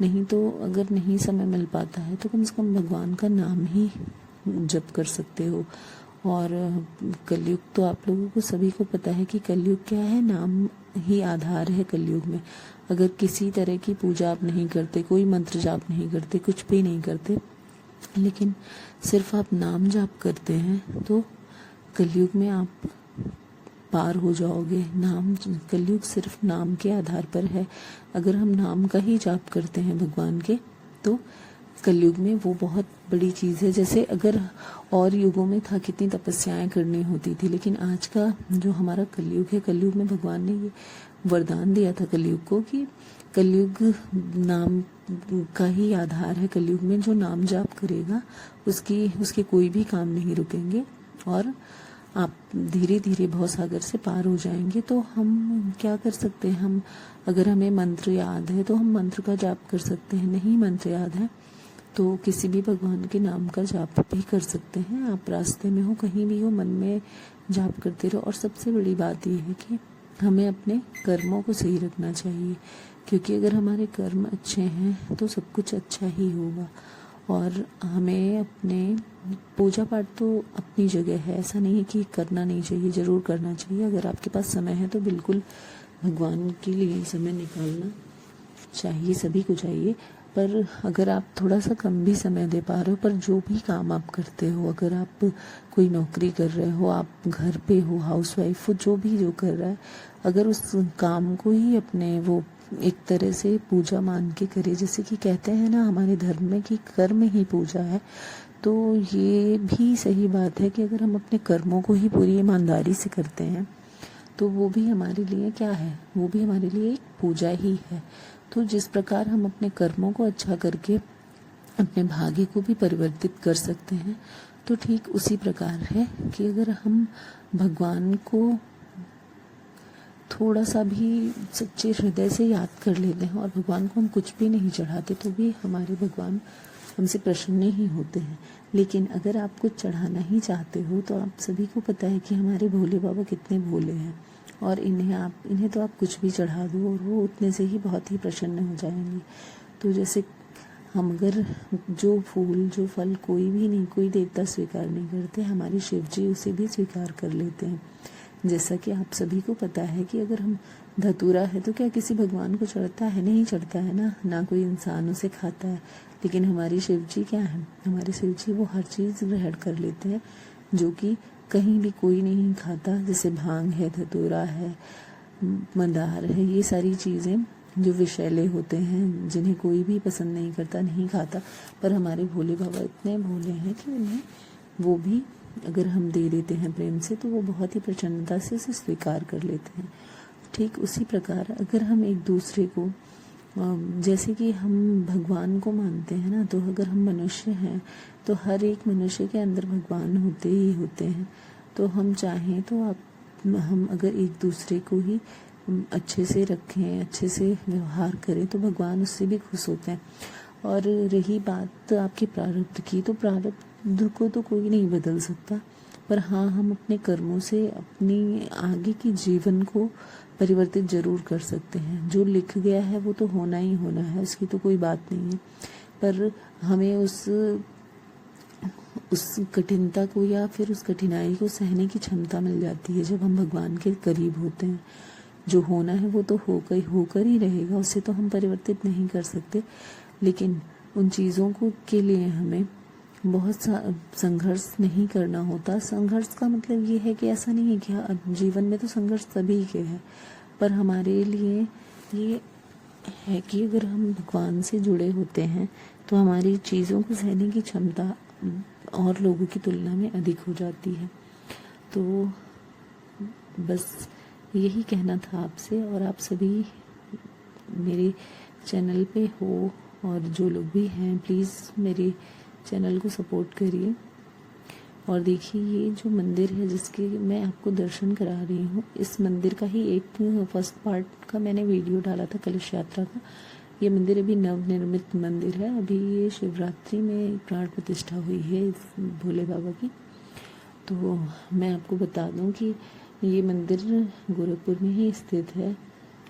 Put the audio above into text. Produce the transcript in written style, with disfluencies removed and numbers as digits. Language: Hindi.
नहीं तो अगर नहीं समय मिल पाता है तो कम से कम भगवान का नाम ही जप कर सकते हो। और कलयुग तो आप लोगों को सभी को पता है कि कलयुग क्या है, नाम ही आधार है कलयुग में। अगर किसी तरह की पूजा आप नहीं करते, कोई मंत्र जाप नहीं करते, कुछ भी नहीं करते, लेकिन सिर्फ आप नाम जाप करते हैं तो कलयुग में आप पार हो जाओगे। नाम, कलयुग सिर्फ नाम के आधार पर है। अगर हम नाम का ही जाप करते हैं भगवान के तो कलयुग में वो बहुत बड़ी चीज़ है। जैसे अगर और युगों में था कितनी तपस्याएं करनी होती थी, लेकिन आज का जो हमारा कलयुग है, कलयुग में भगवान ने ये वरदान दिया था कलयुग को कि कलयुग नाम का ही आधार है। कलयुग में जो नाम जाप करेगा उसके कोई भी काम नहीं रुकेंगे और आप धीरे धीरे भवसागर से पार हो जाएंगे। तो हम क्या कर सकते हैं, हम अगर हमें मंत्र याद है तो हम मंत्र का जाप कर सकते हैं, नहीं मंत्र याद है तो किसी भी भगवान के नाम का जाप भी कर सकते हैं। आप रास्ते में हो, कहीं भी हो, मन में जाप करते रहो। और सबसे बड़ी बात यह है कि हमें अपने कर्मों को सही रखना चाहिए, क्योंकि अगर हमारे कर्म अच्छे हैं तो सब कुछ अच्छा ही होगा। और हमें अपने पूजा पाठ तो अपनी जगह है, ऐसा नहीं है कि करना नहीं चाहिए, ज़रूर करना चाहिए। अगर आपके पास समय है तो बिल्कुल भगवान के लिए समय निकालना चाहिए, सभी को चाहिए। पर अगर आप थोड़ा सा कम भी समय दे पा रहे हो, पर जो भी काम आप करते हो, अगर आप कोई नौकरी कर रहे हो, आप घर पे हो, हाउसवाइफ हो, जो कर रहा है, अगर उस काम को ही अपने वो एक तरह से पूजा मान के करे, जैसे कि कहते हैं ना हमारे धर्म में कि कर्म ही पूजा है, तो ये भी सही बात है कि अगर हम अपने कर्मों को ही पूरी ईमानदारी से करते हैं तो वो भी हमारे लिए क्या है, वो भी हमारे लिए एक पूजा ही है। तो जिस प्रकार हम अपने कर्मों को अच्छा करके अपने भाग्य को भी परिवर्तित कर सकते हैं, तो ठीक उसी प्रकार है कि अगर हम भगवान को थोड़ा सा भी सच्चे हृदय से याद कर लेते हैं और भगवान को हम कुछ भी नहीं चढ़ाते तो भी हमारे भगवान हमसे प्रसन्न ही होते हैं। लेकिन अगर आप कुछ चढ़ाना ही चाहते हो तो आप सभी को पता है कि हमारे भोले बाबा कितने भोले हैं, और इन्हें तो आप कुछ भी चढ़ा दो और वो उतने से ही बहुत ही प्रसन्न हो जाएंगे। तो जैसे हम अगर जो फूल जो फल कोई देवता स्वीकार नहीं करते, हमारे शिव जी उसे भी स्वीकार कर लेते हैं। जैसा कि आप सभी को पता है कि अगर हम धतूरा है तो क्या किसी भगवान को चढ़ता है, नहीं चढ़ता है ना कोई इंसान उसे खाता है। लेकिन हमारी शिव जी क्या है, हमारे शिव जी वो हर चीज़ ग्रहण कर लेते हैं जो कि कहीं भी कोई नहीं खाता। जैसे भांग है, धतूरा है, मंदार है, ये सारी चीज़ें जो विषैले होते हैं, जिन्हें कोई भी पसंद नहीं करता, नहीं खाता, पर हमारे भोले बाबा इतने भोले हैं कि उन्हें वो भी अगर हम दे देते हैं प्रेम से तो वो बहुत ही प्रसन्नता से उसे स्वीकार कर लेते हैं। ठीक उसी प्रकार अगर हम एक दूसरे को, जैसे कि हम भगवान को मानते हैं ना, तो अगर हम मनुष्य हैं तो हर एक मनुष्य के अंदर भगवान होते ही होते हैं। तो हम चाहें तो हम अगर एक दूसरे को ही अच्छे से रखें, अच्छे से व्यवहार करें तो भगवान उससे भी खुश होते हैं। और रही बात आपके प्रारब्ध की, तो प्रारब्ध को तो कोई नहीं बदल सकता, पर हाँ हम अपने कर्मों से अपनी आगे की जीवन को परिवर्तित जरूर कर सकते हैं। जो लिख गया है वो तो होना ही होना है, उसकी तो कोई बात नहीं है, पर हमें उस कठिनता को या फिर उस कठिनाई को सहने की क्षमता मिल जाती है जब हम भगवान के करीब होते हैं। जो होना है वो तो होकर ही रहेगा, उसे तो हम परिवर्तित नहीं कर सकते, लेकिन उन चीज़ों को के लिए हमें बहुत सा संघर्ष नहीं करना होता। संघर्ष का मतलब ये है कि ऐसा नहीं है कि जीवन में तो संघर्ष सभी के है, पर हमारे लिए ये है कि अगर हम भगवान से जुड़े होते हैं तो हमारी चीज़ों को सहने की क्षमता और लोगों की तुलना में अधिक हो जाती है। तो बस यही कहना था आपसे, और आप सभी मेरे चैनल पे हो और जो लोग भी हैं प्लीज़ मेरे चैनल को सपोर्ट करिए। और देखिए ये जो मंदिर है जिसके मैं आपको दर्शन करा रही हूँ, इस मंदिर का ही एक फर्स्ट पार्ट का मैंने वीडियो डाला था कलश यात्रा का। ये मंदिर अभी नवनिर्मित मंदिर है, अभी ये शिवरात्रि में प्राण प्रतिष्ठा हुई है इस भोले बाबा की। तो मैं आपको बता दूं कि ये मंदिर गोरखपुर में ही स्थित है